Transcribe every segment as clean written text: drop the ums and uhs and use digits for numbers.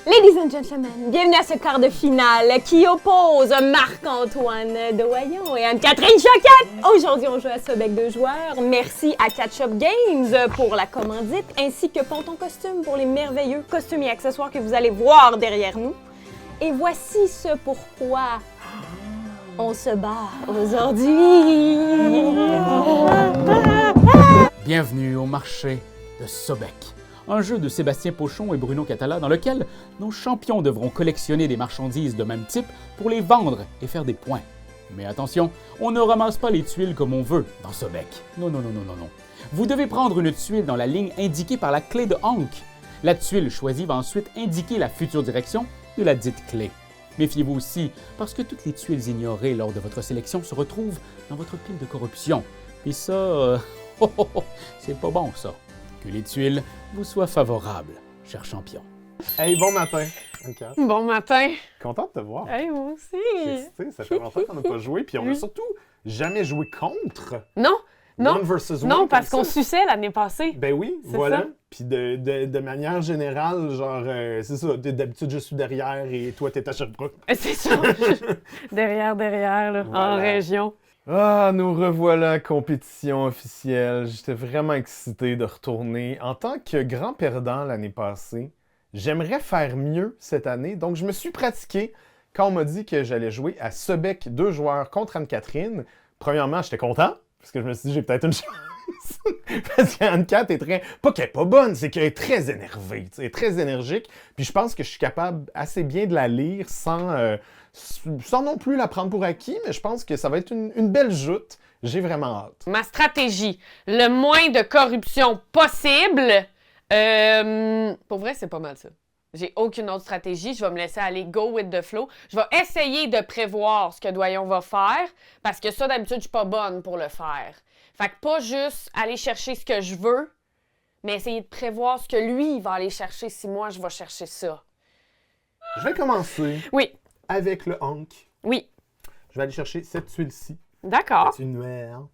Ladies and gentlemen, bienvenue à ce quart de finale qui oppose Marc-Antoine Doyon et Anne-Catherine Choquette. Aujourd'hui, on joue à Sobek 2 joueurs. Merci à Catch-Up Games pour la commandite, ainsi que Ponton Costume pour les merveilleux costumes et accessoires que vous allez voir derrière nous. Et voici ce pourquoi on se bat aujourd'hui. Bienvenue au marché de Sobek, un jeu de Sébastien Pochon et Bruno Catala dans lequel nos champions devront collectionner des marchandises de même type pour les vendre et faire des points. Mais attention, on ne ramasse pas les tuiles comme on veut dans Sobek. Non. Vous devez prendre une tuile dans la ligne indiquée par la clé de Hank. La tuile choisie va ensuite indiquer la future direction de la dite clé. Méfiez-vous aussi, parce que toutes les tuiles ignorées lors de votre sélection se retrouvent dans votre pile de corruption. Et ça, c'est pas bon ça. Que les tuiles vous soient favorables, cher champion. Hey, bon matin. Okay. Bon matin. Content de te voir. Hey, moi aussi. Excité, ça fait longtemps qu'on n'a pas joué, puis on a surtout jamais joué contre. Non, One versus one, non, parce comme qu'on ça. suçait l'année passée. Ben oui, C'est voilà. ça. Puis de manière générale, genre, c'est ça, d'habitude je suis derrière et toi t'es à Sherbrooke. C'est ça. derrière, là, Voilà. en région. Ah, nous revoilà à compétition officielle. J'étais vraiment excité de retourner. En tant que grand perdant l'année passée, j'aimerais faire mieux cette année. Donc, je me suis pratiqué quand on m'a dit que j'allais jouer à Sobek 2 joueurs contre Anne-Catherine. Premièrement, j'étais content parce que je me suis dit j'ai peut-être une chance. Parce qu'Anne-Cat est très... Pas qu'elle est pas bonne, c'est qu'elle est très énervée, tu sais, très énergique. Puis je pense que je suis capable assez bien de la lire sans non plus la prendre pour acquis, mais je pense que ça va être une belle joute. J'ai vraiment hâte. Ma stratégie, le moins de corruption possible. Pour vrai, c'est pas mal ça. J'ai aucune autre stratégie. Je vais me laisser aller go with the flow. Je vais essayer de prévoir ce que Doyon va faire, parce que ça, d'habitude, je suis pas bonne pour le faire. Fait que pas juste aller chercher ce que je veux, mais essayer de prévoir ce que lui, il va aller chercher si moi, je vais chercher ça. Je vais commencer Oui, avec le Hank. oui. Je vais aller chercher cette tuile-ci. D'accord. C'est une noire.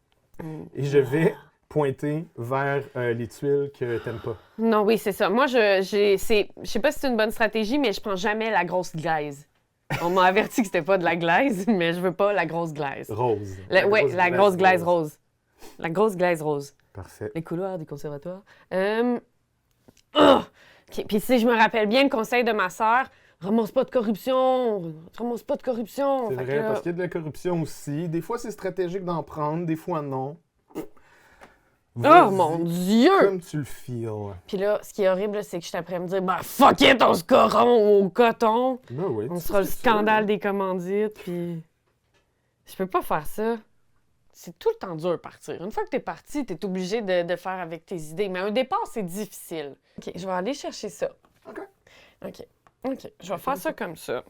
Et je vais pointer vers les tuiles que t'aimes pas. Non, oui, c'est ça. Moi, je sais pas si c'est une bonne stratégie, mais je prends jamais la grosse glaise. On m'a averti que c'était pas de la glaise, mais je veux pas la grosse glaise. Rose. Oui, la grosse glaise rose. La grosse glaise rose. Parfait. Les couloirs du conservatoire. OK. Puis si je me rappelle bien le conseil de ma sœur, ramasse pas de corruption. Ramasse pas de corruption. C'est Fait vrai, que là, parce qu'il y a de la corruption aussi. Des fois, c'est stratégique d'en prendre, des fois, non. Oh Vas-y, mon Dieu! comme tu le feels. Puis là, ce qui est horrible, c'est que je suis après à me dire, bah fuck it, on se corrompt au coton. Ben oui, On tu sera le sais, c'est sûr. scandale des commandites, puis... Je peux pas faire ça. C'est tout le temps dur partir. Une fois que t'es parti, t'es obligé de faire avec tes idées. Mais un départ, c'est difficile. OK, je vais aller chercher ça. OK. Je vais faire ça comme ça.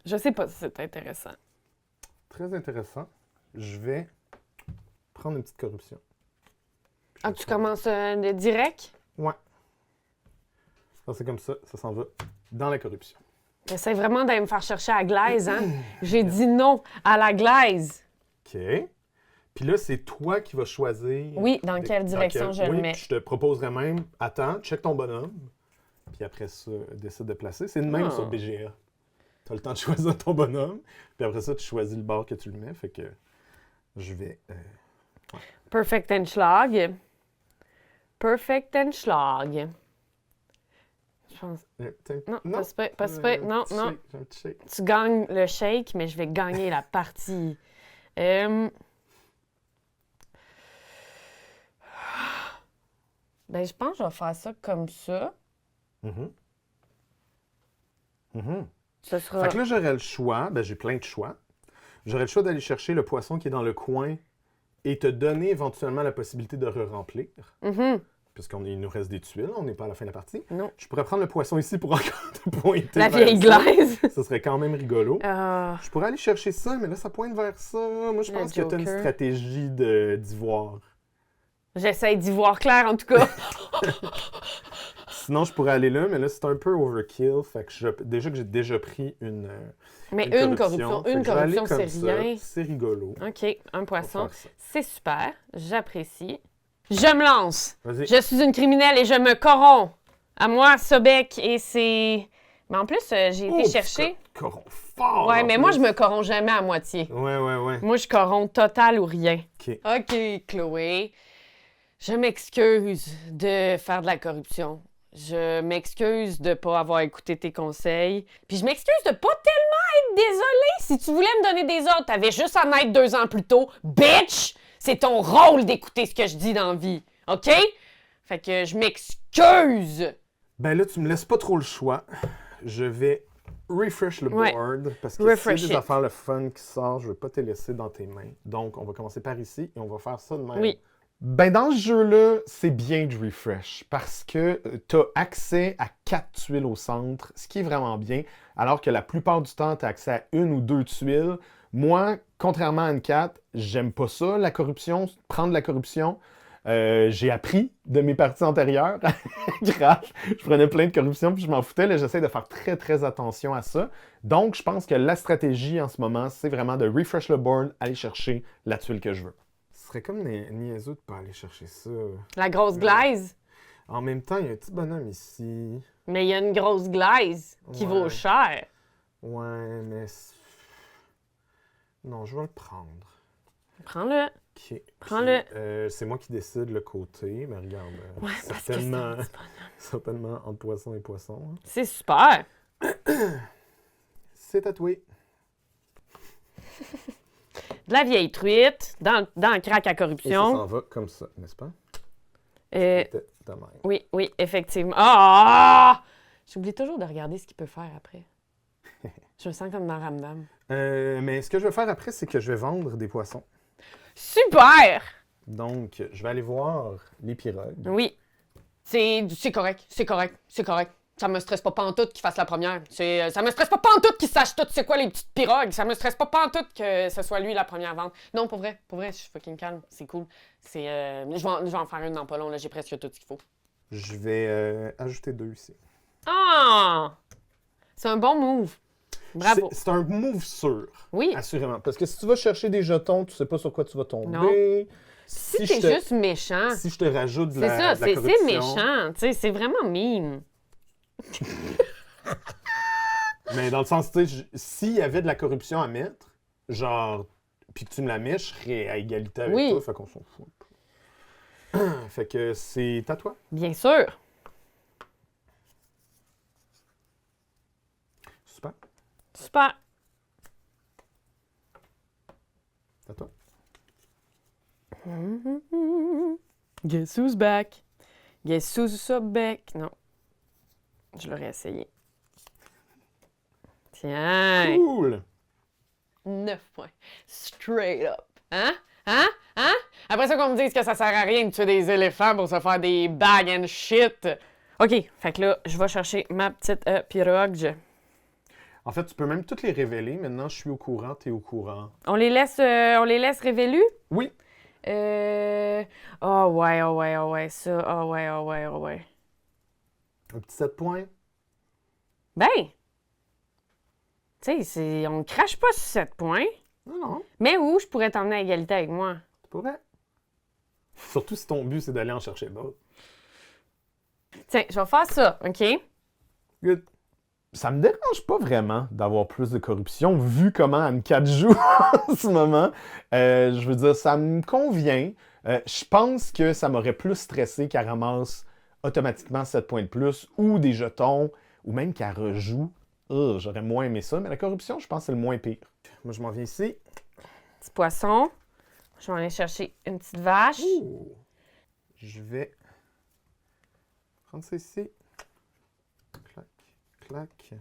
Je sais pas si c'est intéressant. Très intéressant. Je vais prendre une petite corruption. Ah, tu commences direct? Ouais. Ça, c'est comme ça s'en va dans la corruption. J'essaie vraiment d'aller me faire chercher à la glaise, hein? J'ai dit non à la glaise. OK. Puis là, c'est toi qui vas choisir... Oui, dans quelle direction je le mets. Puis je te proposerais même, attends, check ton bonhomme, puis après ça, décide de placer. C'est le même sur BGA. Tu as le temps de choisir ton bonhomme, puis après ça, tu choisis le bord que tu le mets. Fait que je vais... Perfect Schlag. Je pense... Non, pas super. Non. Shake. Tu gagnes le shake, mais je vais gagner la partie. Ben, je pense que je vais faire ça comme ça. Ce sera... Fait que là, j'aurais le choix, j'ai plein de choix. J'aurais le choix d'aller chercher le poisson qui est dans le coin et te donner éventuellement la possibilité de re-remplir. Puisqu'il nous reste des tuiles, on n'est pas à la fin de la partie. Non. Je pourrais prendre le poisson ici pour encore te pointer La vers vieille ça. glaise. Ça serait quand même rigolo. Ah, Je pourrais aller chercher ça, mais là, ça pointe vers ça. Moi, je Le pense que tu as une Joker. stratégie d'ivoire. j'essaie d'y voir clair, en tout cas. Sinon, je pourrais aller là, mais là, c'est un peu overkill. Fait que déjà que j'ai déjà pris une Mais une corruption, Fait que je vais aller comme c'est ça. rien. C'est rigolo. OK, un poisson. faire ça. C'est super. J'apprécie. Je me lance. Vas-y. Je suis une criminelle et je me corromps. À moi, Sobek et ses Mais en plus, j'ai été chercher... Corrompt fort! Ouais, en mais moi, plus. je me corromps jamais à moitié. Ouais. Moi, je corromps total ou rien. OK. OK, Chloé. Je m'excuse de faire de la corruption. Je m'excuse de pas avoir écouté tes conseils. Puis je m'excuse de pas tellement être désolée. Si tu voulais me donner des ordres, t'avais juste à naître 2 ans plus tôt. Bitch! C'est ton rôle d'écouter ce que je dis dans la vie. OK? Fait que je m'excuse! Ben là, tu me laisses pas trop le choix. Je vais refresh le Ouais. board parce que Refresh c'est des it. affaires le fun qui sortent, je veux pas te laisser dans tes mains. Donc, on va commencer par ici et on va faire ça de même. Oui. Ben, dans ce jeu-là, c'est bien de refresh parce que tu as accès à 4 tuiles au centre, ce qui est vraiment bien, alors que la plupart du temps, tu as accès à 1 ou 2 tuiles. Moi, contrairement à N4, j'aime pas ça, la corruption, prendre la corruption. J'ai appris de mes parties antérieures. Grave. Je prenais plein de corruption puis je m'en foutais. Là, j'essaie de faire très, très attention à ça. Donc, je pense que la stratégie en ce moment, c'est vraiment de refresh le board, aller chercher la tuile que je veux. Ce serait comme niaiseux de pas aller chercher ça. La grosse glaise. En même temps, il y a un petit bonhomme ici. Mais il y a une grosse glaise qui Ouais. vaut cher. Ouais, mais... Non, je vais le prendre. Prends-le. OK. Prends-le. Puis, c'est moi qui décide le côté, mais regarde. Ouais, parce que c'est certainement, un petit bonhomme. certainement entre poisson et poisson. hein. C'est super. C'est tatoué. De la vieille truite, dans le crack à Et ça corruption. s'en va comme ça, n'est-ce pas? Euh, Peut-être de même. oui, effectivement. Ah! J'oublie toujours de regarder ce qu'il peut faire après. Je me sens comme dans Ramdam. Mais ce que je vais faire après, c'est que je vais vendre des poissons. Super! Donc, je vais aller voir les pirogues. Oui. C'est correct, c'est correct, c'est correct. Ça me stresse pas pantoute qu'il fasse la première. Ça me stresse pas pantoute qu'il sache tout c'est quoi les petites pirogues. Ça me stresse pas pantoute que ce soit lui la première vente. Non, pour vrai, je suis fucking calme. C'est cool. Je vais en faire une dans pas long, là. J'ai presque tout ce qu'il faut. Je vais ajouter 2 ici. Ah! C'est un bon move. Bravo. C'est un move sûr, Oui. assurément. Parce que si tu vas chercher des jetons, tu sais pas sur quoi tu vas tomber. Non. Si je t'es te- juste méchant, Si je te rajoute de c'est la, ça, de la c'est corruption... méchant. Tu sais, c'est vraiment mean. Mais dans le sens, tu sais, s'il y avait de la corruption à mettre, genre, puis que tu me la mets, je serais à égalité avec Oui. toi, fait qu'on s'en fout. Fait que c'est à toi. Bien sûr. Super. Super. C'est à toi. Guess who's back? Guess who's back? Non. Je l'aurais essayé. Tiens. Cool! 9 points. Straight up. Hein? Hein? Hein? Après ça qu'on me dise que ça sert à rien de tuer des éléphants pour se faire des bags and shit. OK. Fait que là, je vais chercher ma petite pirogue. En fait, tu peux même toutes les révéler. Maintenant, je suis au courant, t'es au courant. On les laisse révélus? Oui. Oh ouais, ça. Oh ouais. Un petit 7 points. Ben! Tu sais, on ne crache pas sur 7 points. Non, Mais où je pourrais t'emmener à égalité avec moi? tu pourrais. Surtout si ton but, c'est d'aller en chercher d'autres. Tiens, je vais faire ça, OK? Good. Ça me dérange pas vraiment d'avoir plus de corruption, vu comment Anne-Cat joue en ce moment. Je veux dire, ça me convient. Je pense que ça m'aurait plus stressé qu'elle ramasse automatiquement 7 points de plus, ou des jetons, ou même qu'elle rejoue. J'aurais moins aimé ça, mais la corruption, je pense que c'est le moins pire. Moi, je m'en viens ici. Petit poisson. Je vais aller chercher une petite vache. Ouh. Je vais prendre ça ici. Clac, clac.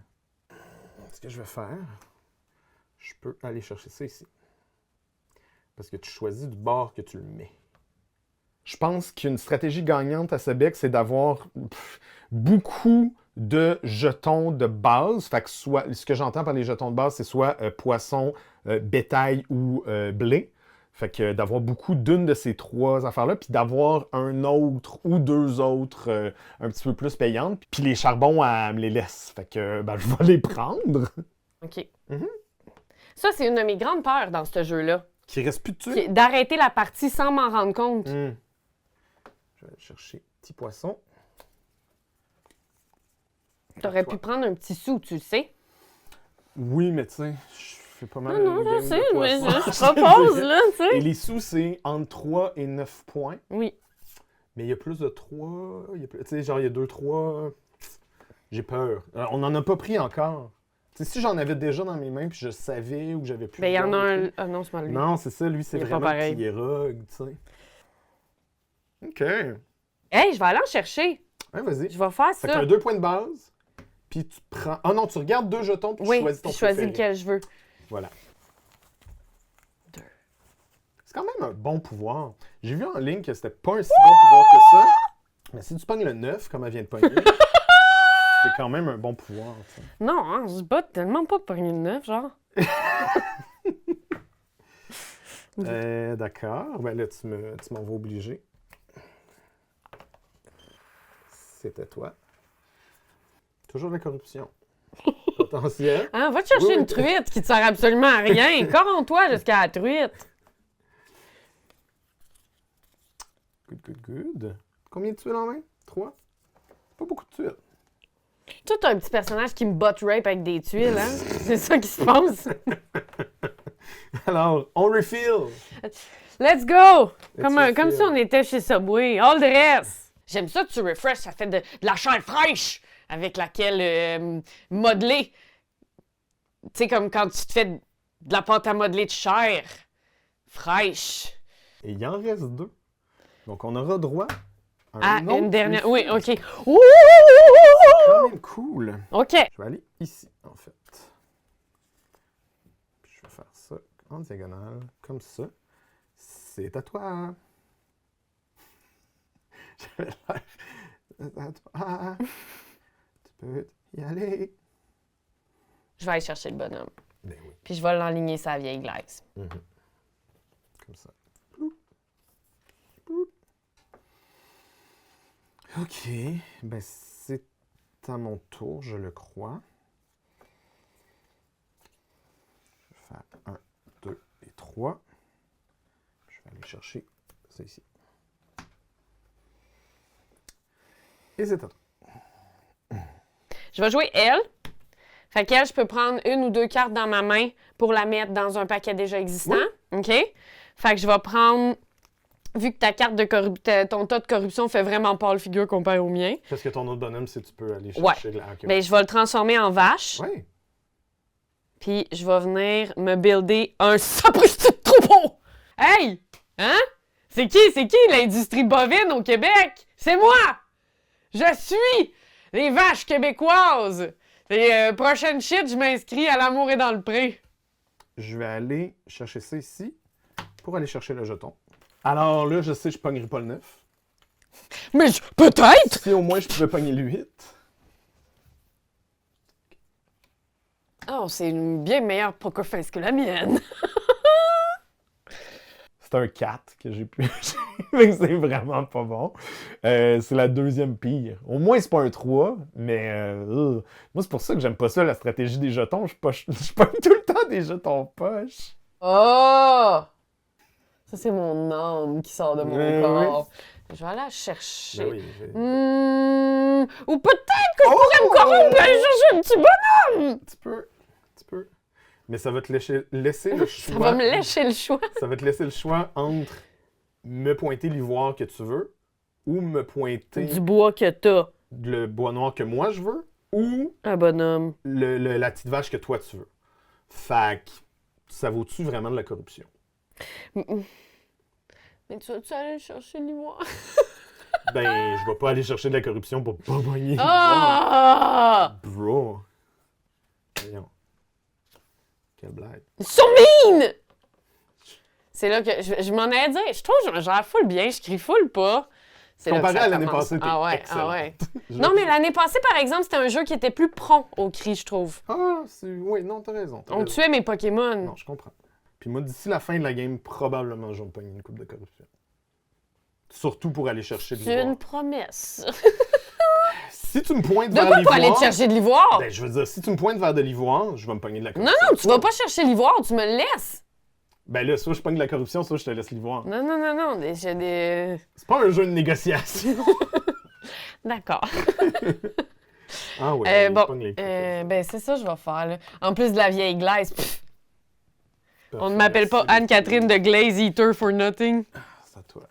Ce que je vais faire, je peux aller chercher ça ici. Parce que tu choisis du bord que tu le mets. Je pense qu'une stratégie gagnante à Sebek, c'est d'avoir beaucoup de jetons de base. Fait que soit, ce que j'entends par les jetons de base, c'est soit poisson, bétail ou blé. Fait que d'avoir beaucoup d'une de ces 3 affaires-là, puis d'avoir un autre ou 2 autres un petit peu plus payantes. Puis les charbons, elle me les laisse. Fait que je vais les prendre. OK. Mhm. Ça, c'est une de mes grandes peurs dans ce jeu-là. Qui reste plus de tuer. D'arrêter la partie sans m'en rendre compte. Je vais aller chercher petit poisson. T'aurais toi. pu prendre un petit sou, tu le sais. Oui, mais tu sais, je fais pas mal Non, une game je sais, de mais poisson. je propose, là, tu Et sais. les sous, c'est entre 3 et 9 points. Oui. Mais il y a plus de 3. Tu sais, genre, il y a 2, 3. J'ai peur. Alors, on n'en a pas pris encore. Tu sais, si j'en avais déjà dans mes mains, puis je savais où j'avais plus. Ben, il y en a de un. Ah non, c'est pas lui. Non, c'est ça, lui, c'est Il est pas vraiment pareil. Pierrog, tu sais. OK. Hey, je vais aller en chercher. Ouais, vas-y. Je vais faire Fait que ça. t'as 2 points de base, puis tu prends... Ah non, tu regardes 2 jetons, puis Oui, tu choisis ton je choisis préféré. lequel je veux. Voilà. 2. C'est quand même un bon pouvoir. J'ai vu en ligne que c'était pas un si bon pouvoir que ça, mais si tu pognes le 9, comme elle vient de pogner, c'est quand même un bon pouvoir, tu sais. Non, hein, je bats tellement pas pour une 9, genre. D'accord. Ben là, tu m'en vas obliger. C'était toi. Toujours la corruption. Potentiel. Hein, va te chercher Oui, oui. une truite qui te sert absolument à rien. Corromps-toi jusqu'à la truite. Good, good, good. Combien de tuiles en main? 3? Pas beaucoup de tuiles. Toi, t'as un petit personnage qui me bot rape avec des tuiles, hein? C'est ça qui se passe. Alors, on refill. Let's go! Comme refill. si on était chez Subway. All the rest! J'aime ça, tu refresh, ça fait de la chair fraîche avec laquelle modeler. Tu sais, comme quand tu te fais de la pâte à modeler de chair fraîche. Et il en reste 2. Donc, on aura droit à Ah, un autre une dernière. refill. Oui, OK. Ouh! Quand même cool. OK. Je vais aller ici, en fait. Puis je vais faire ça en diagonale, comme ça. C'est à toi. J'avais l'air... C'est à toi. Tu peux y aller. Je vais aller chercher le bonhomme. Ben oui. Puis je vais l'enligner sa vieille glace. Comme ça. Ploup. Ploup. OK. Ben, c'est à mon tour, je le crois. Je vais faire 1, 2 et 3. Je vais aller chercher ça ici. Et c'est à toi. Je vais jouer elle. Fait qu'elle, je peux prendre une ou deux cartes dans ma main pour la mettre dans un paquet déjà existant. OK? Fait que je vais prendre... Vu que ta carte de ton tas de corruption fait vraiment pâle figure comparé au mien, Parce que ton autre bonhomme, c'est tu peux aller chercher... Ouais. OK. ben, je vais le transformer en vache. Ouais. Puis je vais venir me builder un sapristi de troupeau! Hey! Hein? C'est qui l'industrie bovine au Québec? C'est moi! Je suis les vaches québécoises! Et prochaine shit, je m'inscris à l'amour et dans le pré. Je vais aller chercher ça ici pour aller chercher le jeton. Alors là, je sais, je pognerai pas le 9. Mais peut-être! Si au moins je pouvais pogner le 8. Oh, c'est une bien meilleure poker face que la mienne. C'est un 4 que j'ai pu acheter. Fait que c'est vraiment pas bon. C'est la deuxième pire. Au moins, c'est pas un 3, mais moi, c'est pour ça que j'aime pas ça, la stratégie des jetons. Je pogne tout le temps des jetons poche. Oh! Ça, c'est mon âme qui sort de mon Ouais, corps. Je vais aller la chercher. Ben oui, Ou peut-être que je pourrais me corrompre et aller chercher un petit bonhomme! Tu peux. Mais ça va te laisser le choix. Ça va me lécher le choix. Ça va te laisser le choix entre me pointer l'ivoire que tu veux ou me pointer Du bois que t'as. le bois noir que moi je veux ou Un bonhomme. la petite vache que toi tu veux. Fait que ça vaut-tu vraiment de la corruption? Mais tu vas-tu aller chercher l'ivoire? Ben, je vais pas aller chercher de la corruption pour pas gagner l'ivoire. Ah! Bro. Voyons. Quelle blague. So mean! C'est là que je m'en allais dire. Je trouve que je gère full bien, je crie full pas. C'est là que Comparé ça à l'année commence. passée, t'es Ah ouais, excellente. ah ouais. Non, mais l'année passée, par exemple, c'était un jeu qui était plus prompt au cri, je trouve. Ah, oui, non, t'as raison. On tuait mes Pokémon. Non, je comprends. Puis moi, d'ici la fin de la game, probablement, je vais me pogner une coupe de corruption. Surtout pour aller chercher de C'est l'ivoire. une promesse. Si tu me pointes De vers quoi l'ivoire... pour aller te chercher de l'ivoire? Ben, je veux dire, si tu me pointes vers de l'ivoire, je vais me pogner de la Non, corruption. non, tu vas pas chercher l'ivoire, tu me le laisses. Ben là, soit je pogne de la corruption, soit je te laisse l'ivoire. Non, non, non, non, j'ai des... C'est pas un jeu de négociation. D'accord. Ah ouais, bon, pogne les coups. ben c'est ça que je vais faire, là. En plus de la vieille glace, pff, on ne Parfait, m'appelle pas merci Anne-Catherine de Glaze Eater for nothing. C'est à toi.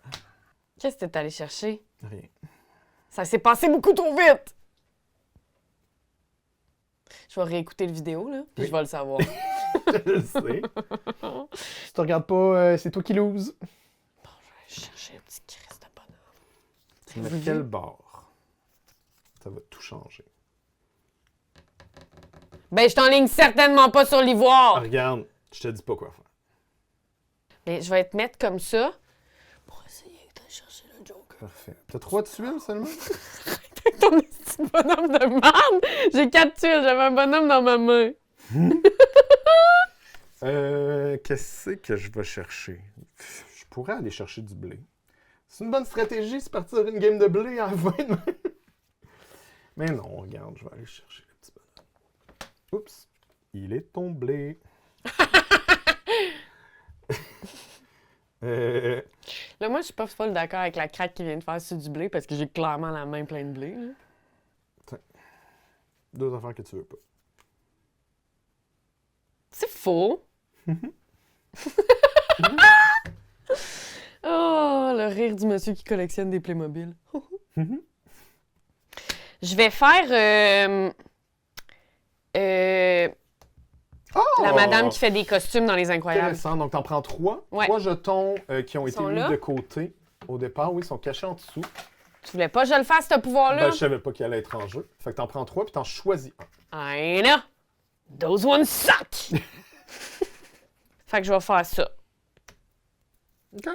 Qu'est-ce que t'es allé chercher? Rien. Ça s'est passé beaucoup trop vite! Je vais réécouter le vidéo, là, puis Oui. je vais le savoir. Je le sais. Si tu regardes pas, c'est toi qui lose. Je vais chercher un petit Christ de bonhomme. Tu mets quel bord? Ça va tout changer. Ben, je t'enligne certainement pas sur Ah, l'ivoire! regarde, je te dis pas quoi faire. Mais je vais te mettre comme ça pour essayer de chercher le Joker. Parfait. T'as 3 tuiles seulement? Ton petit bonhomme de merde! J'ai 4 tuiles, j'avais un bonhomme dans ma main. Qu'est-ce que je vais chercher? Je pourrais aller chercher du blé. C'est une bonne stratégie, c'est partir une game de blé à la fin de même. Mais non, regarde, je vais aller chercher le petit bonhomme. Oups, il est tombé. Là, moi, je suis pas folle d'accord avec la craque qui vient de faire sur du blé parce que j'ai clairement la main pleine de blé. Là. Deux affaires que tu veux pas. C'est faux! Oh, le rire du monsieur qui collectionne des Playmobil. Je vais faire la madame qui fait des costumes dans Les Incroyables. Intéressant. Donc, t'en prends 3. Ouais. 3 jetons qui ont été sont mis là? de côté au départ. Oui, ils sont cachés en dessous. Tu voulais pas que je le fasse, ce pouvoir-là? Ben, je savais pas qu'il allait être en jeu. Fait que t'en prends 3 puis t'en choisis un. I know! Those ones suck! Fait que je vais faire ça. OK.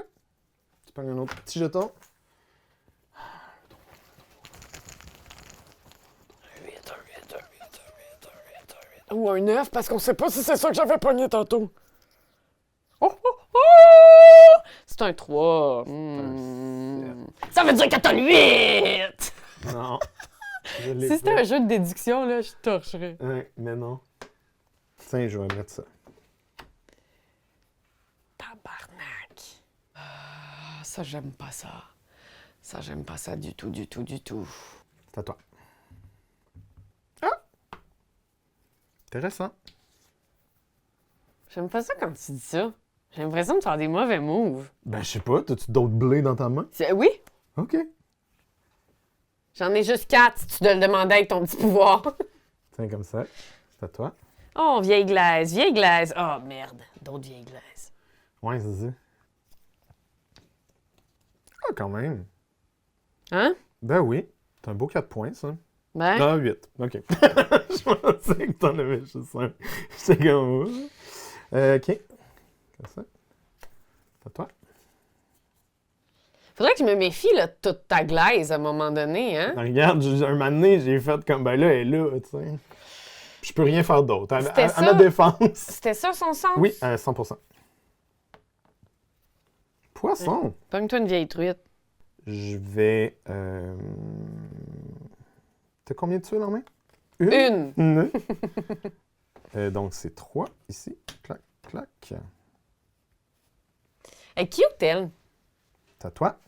Tu prends un autre petit jeton. Ou un 9, parce qu'on sait pas si c'est ça que j'avais pogné tantôt. Oh, oh, oh! C'est un 3. Ça veut dire que t'as le 8! Non. Je l'ai Si c'était pas. un jeu de déduction, là, je torcherais. Ouais, mais non. Tiens, je vais mettre ça. Tabarnak. Ah, ça, j'aime pas ça. Ça, j'aime pas ça du tout, du tout, du tout. C'est à toi. Ah! Intéressant. J'aime pas ça quand tu dis ça. J'ai l'impression de faire des mauvais moves. Ben, je sais pas. T'as-tu d'autres blés dans ta main? Oui, OK. j'en ai juste 4 si tu dois le demander avec ton petit pouvoir. Tiens, comme ça. C'est à toi. Oh, vieille glaise, vieille glaise. Oh, merde, d'autres vieilles glaises. Ouais, c'est ça. Ah, quand même. Hein? Ben oui. C'est un beau 4 points, ça. Ben, Ah, 8. OK. Je pensais que t'en avais juste un. J'étais comme... OK. Comme ça. C'est à toi. faudrait que je me méfie, là, de toute ta glaise à un moment donné, hein? Regarde, un moment donné, j'ai fait comme, ben là, elle est là, tu sais. Je peux rien faire d'autre. C'était À ça? ma défense. C'était ça son sens? Oui, à 100%. Poisson. Pogne-toi une vieille truite. Je vais... T'as combien de tuiles en main? Une! Une. Donc, c'est 3 ici. Clac, clac. Elle est cute, elle. C'est à toi.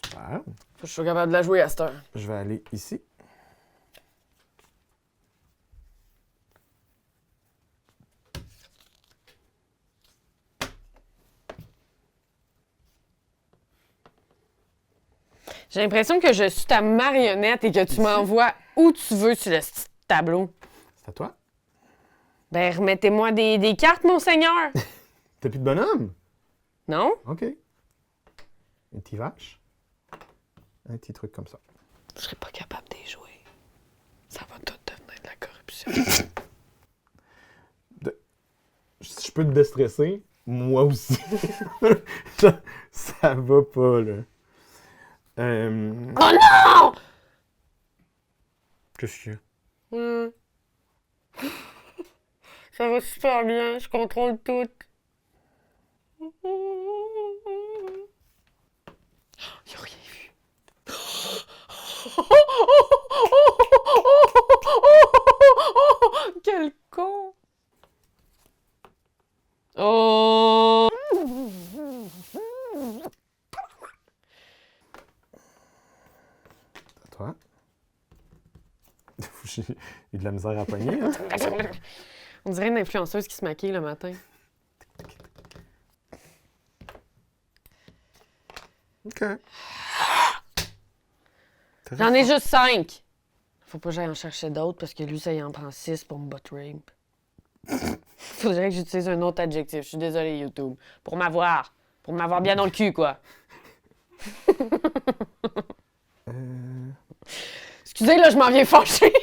Super. Faut que je sois capable de la jouer à cette heure. Je vais aller ici. J'ai l'impression que je suis ta marionnette et que tu m'envoies où tu veux sur le petit tableau. C'est à toi. Ben, remettez-moi des cartes, mon seigneur. T'as plus de bonhomme? Non? OK. Une petite vache. Un petit truc comme ça. Je serais pas capable d'y jouer. Ça va tout devenir de la corruption. Si je peux te déstresser, moi aussi. ça va pas, là. Oh non! Qu'est-ce qu'il y a? Ça va super bien, je contrôle tout. Y'a rien vu. Quel con! Oh! J'ai eu de la misère à pogner. Hein? On dirait une influenceuse qui se maquille le matin. OK. J'en ai juste 5. Faut pas que j'aille en chercher d'autres parce que lui, ça y en prend 6 pour me butt rape. Faudrait que j'utilise un autre adjectif. Je suis désolée, YouTube. Pour m'avoir. Pour m'avoir bien dans le cul, quoi. Excusez, là, je m'en viens fâcher.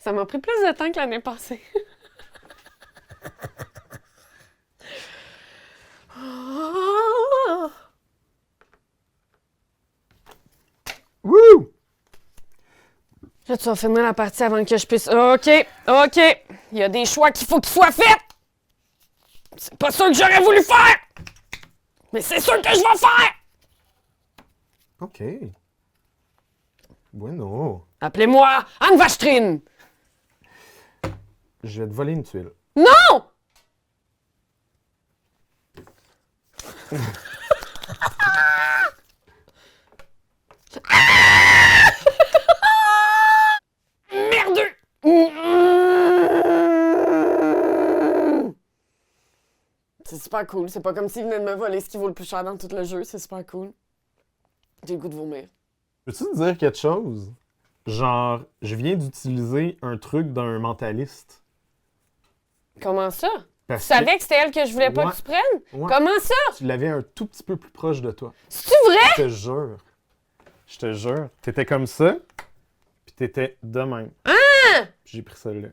Ça m'a pris plus de temps que l'année passée. Wouh! Là, tu vas finir la partie avant que je puisse... OK. Il y a des choix qu'il faut qu'ils soient faits. C'est pas ça que j'aurais voulu faire. Mais c'est sûr que je vais faire. OK. Bueno. Appelez-moi Anne Vachetrine. Je vais te voler une tuile. Non! Merde! C'est super cool. C'est pas comme s'il venait de me voler ce qui vaut le plus cher dans tout le jeu. C'est super cool. J'ai le goût de vomir. Peux-tu te dire quelque chose? Genre, je viens d'utiliser un truc d'un mentaliste. Comment ça? Parce Tu savais que c'était elle que je voulais pas Ouais. que tu prennes? Ouais. Comment ça? Tu l'avais un tout petit peu plus proche de toi. C'est-tu vrai? Je te jure. Je te jure. T'étais comme ça, puis t'étais de même. Ah! Puis j'ai pris celle-là.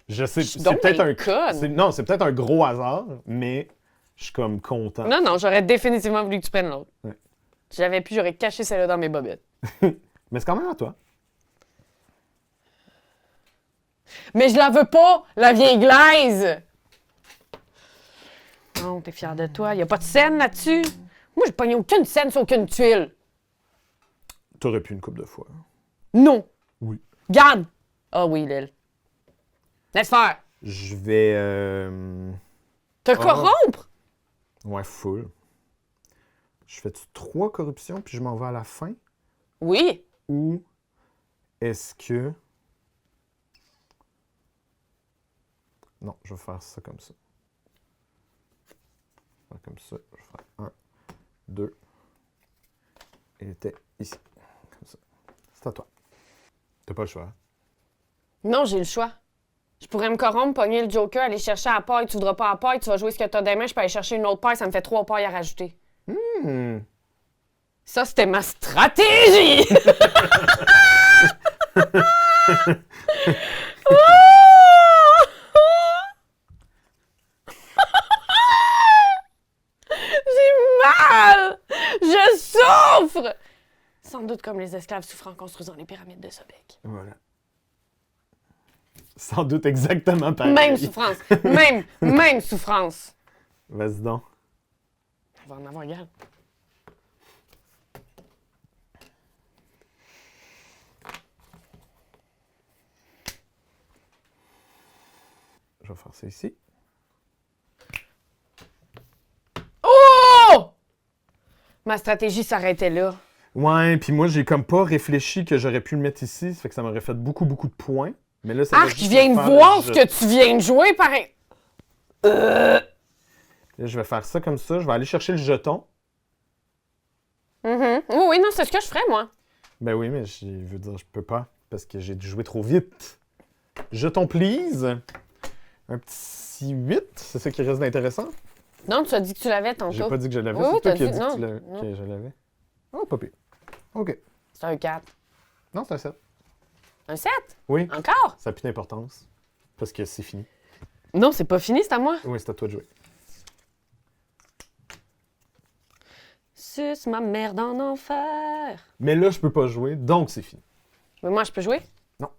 Je sais, Je suis c'est donc peut-être un... conne. Non, c'est peut-être un gros hasard, mais je suis comme content. Non, j'aurais définitivement voulu que tu prennes l'autre. Ouais. Si j'avais pu, j'aurais caché celle-là dans mes bobettes. Mais c'est quand même à toi. Mais je la veux pas, la vieille glaise! Non, t'es fière de toi. Y a pas de scène là-dessus? Moi, j'ai pogné aucune scène sur aucune tuile. T'aurais pu une couple de fois. Non. Oui. Garde! Ah oui, Lil. Laisse faire. Je vais... Te corrompre? Ouais, full. Je fais-tu 3 corruptions, puis je m'en vais à la fin? Oui. Ou est-ce que... Non, je vais faire ça comme ça. Je vais faire comme ça. Je vais faire 1, 2. Il était ici. Comme ça. C'est à toi. T'as pas le choix. Non, j'ai le choix. Je pourrais me corrompre, pogner le Joker, aller chercher à la paille, tu voudras pas à la paille, tu vas jouer ce que t'as des mains, je peux aller chercher une autre paille, ça me fait 3 pailles à rajouter. Ça, c'était ma stratégie! J'ai mal! Je souffre! Sans doute comme les esclaves souffrant en construisant les pyramides de Sobek. Voilà. Sans doute exactement pareil. Même souffrance! Même souffrance! Vas-y donc. On va en avoir égal. Je vais faire ça ici. Oh! Ma stratégie s'arrêtait là. Ouais, puis moi, j'ai comme pas réfléchi que j'aurais pu le mettre ici. Ça fait que ça m'aurait fait beaucoup de points. Mais là, ça va Arc, juste je viens de faire voir le ce que tu viens de jouer, pareil. Là, je vais faire ça comme ça. Je vais aller chercher le jeton. Oui, non, c'est ce que je ferais, moi. Ben oui, mais je veux dire, je peux pas. Parce que j'ai joué trop vite. Jeton, please. Un petit 8. C'est ça qui reste d'intéressant. Non, tu as dit que tu l'avais J'ai tantôt. pas dit que je l'avais. Oui, C'est toi t'as qui as dit dit non. que je l'avais. Oh, pas pire. OK. C'est un 4. Non, c'est un 7. Un 7? Oui. Encore? Ça n'a plus d'importance. Parce que c'est fini. Non, c'est pas fini, c'est à moi. Oui, c'est à toi de jouer. Suce ma merde en enfer. Mais là, je peux pas jouer, donc c'est fini. Mais moi, je peux jouer? Non.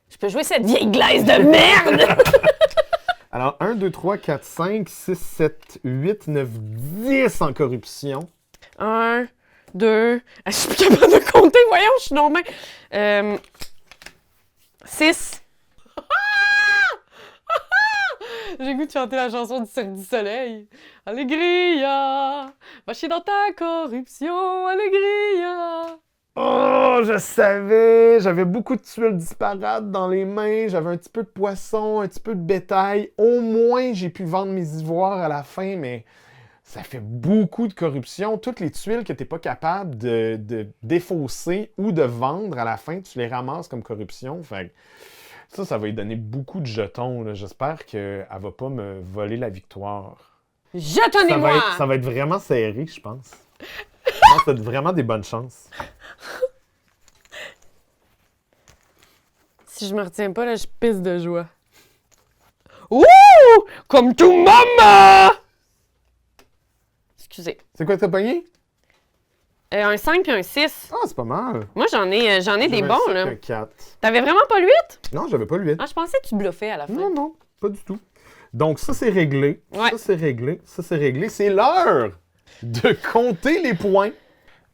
Je peux jouer cette vieille glace de merde! Alors, 1, 2, 3, 4, 5, 6, 7, 8, 9, 10 en corruption. 1, 2... Je suis plus capable de compter, voyons, je suis non main. 6. J'ai goût de chanter la chanson du Cirque du Soleil. Allegria, va chier dans ta corruption, Allegria. Oh, je savais! J'avais beaucoup de tuiles disparates dans les mains, j'avais un petit peu de poisson, un petit peu de bétail. Au moins, j'ai pu vendre mes ivoires à la fin, mais ça fait beaucoup de corruption. Toutes les tuiles que tu n'es pas capable de défausser ou de vendre à la fin, tu les ramasses comme corruption. Fait que ça va lui donner beaucoup de jetons, là. J'espère qu'elle va pas me voler la victoire. Jetonnez-moi! Ça va être vraiment serré, je pense. Je pense que t'as vraiment des bonnes chances. Si je me retiens pas, là, je pisse de joie. Ouh! Comme tout maman! Excusez. C'est quoi t'as pogné? Un 5 puis un 6. Ah, c'est pas mal. Moi, j'en ai des bons, là. Un 4. T'avais vraiment pas le 8? Non, j'avais pas le 8. Ah, je pensais que tu bluffais à la fin. Non, pas du tout. Donc, ça, c'est réglé. Ouais. Ça, c'est réglé. Ça, c'est réglé. C'est l'heure de compter les points.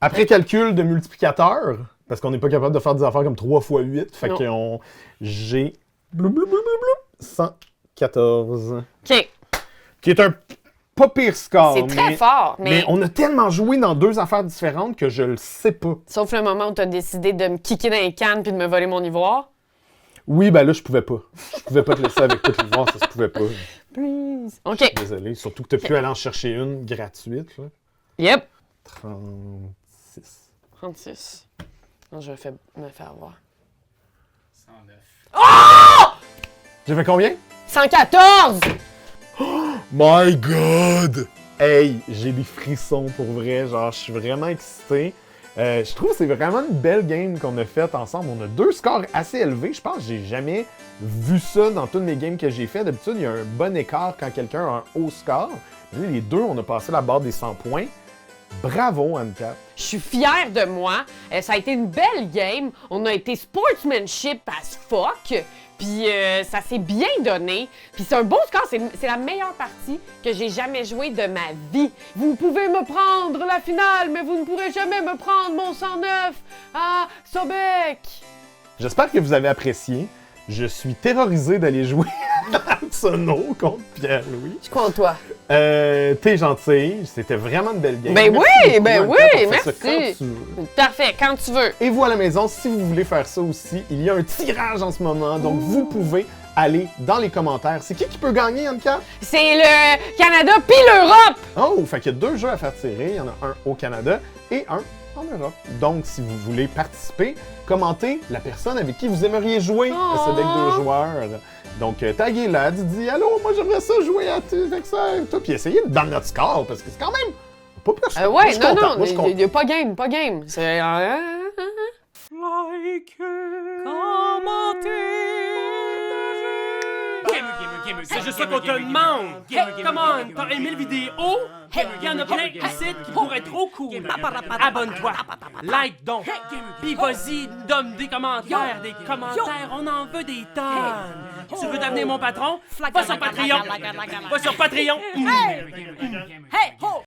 Après calcul de multiplicateur, parce qu'on n'est pas capable de faire des affaires comme 3 x 8, fait que j'ai 114. OK. Qui est un pas pire score. C'est très fort, Mais on a tellement joué dans 2 affaires différentes que je le sais pas. Sauf le moment où t'as décidé de me kicker dans les cannes puis de me voler mon ivoire. Oui, ben là, je pouvais pas. Je pouvais pas te laisser avec tout l'ivoire, ça se pouvait pas. Please. OK. Désolé. Surtout que t'as pu aller en chercher une gratuite, là. Yep. 36. 36. Non, je vais me faire avoir. 109. J'ai fait combien? 114! My God! Hey, j'ai des frissons pour vrai, genre, je suis vraiment excité. Je trouve que c'est vraiment une belle game qu'on a faite ensemble. On a 2 scores assez élevés. Je pense que j'ai jamais vu ça dans toutes mes games que j'ai fait. D'habitude, il y a un bon écart quand quelqu'un a un haut score. Mais les 2, on a passé la barre des 100 points. Bravo, Anne-Cat. Je suis fière de moi. Ça a été une belle game. On a été sportsmanship as fuck. Puis ça s'est bien donné. Puis c'est un beau score. C'est la meilleure partie que j'ai jamais jouée de ma vie. Vous pouvez me prendre la finale, mais vous ne pourrez jamais me prendre mon 109 à Sobek. J'espère que vous avez apprécié. Je suis terrorisé d'aller jouer à Sono contre Pierre-Louis. Je crois en toi. T'es gentil. C'était vraiment une belle game. Ben Merci oui, beaucoup, ben Anne-Cat. oui, On fait ça merci. quand tu veux. Parfait, quand tu veux. Et vous à la maison, si vous voulez faire ça aussi, il y a un tirage en ce moment, donc vous pouvez aller dans les commentaires. C'est qui peut gagner, Anne-Cat? C'est le Canada puis l'Europe. Oh, fait qu'il y a 2 jeux à faire tirer. Il y en a un au Canada et un en Europe. Donc, si vous voulez participer, commentez la personne avec qui vous aimeriez jouer à ce deck de joueurs. Donc, taguez-la, dites « Allô, moi j'aimerais ça jouer avec ça et tout. » Puis essayez de battre notre score, parce que c'est quand même pas plus. Moi, je suis content. Moi, je suis content. il n'y a pas game, pas game. C'est... C'est juste ça qu'on te demande! Hey, come on! T'as aimé le vidéo? Il y en a plein ici qui pourraient être trop cool! Abonne-toi! Like donc! Pis vas-y, donne des commentaires! Des commentaires, on en veut des tonnes! Tu veux devenir mon patron? Va sur Patreon! Va sur Patreon! Hey, ho!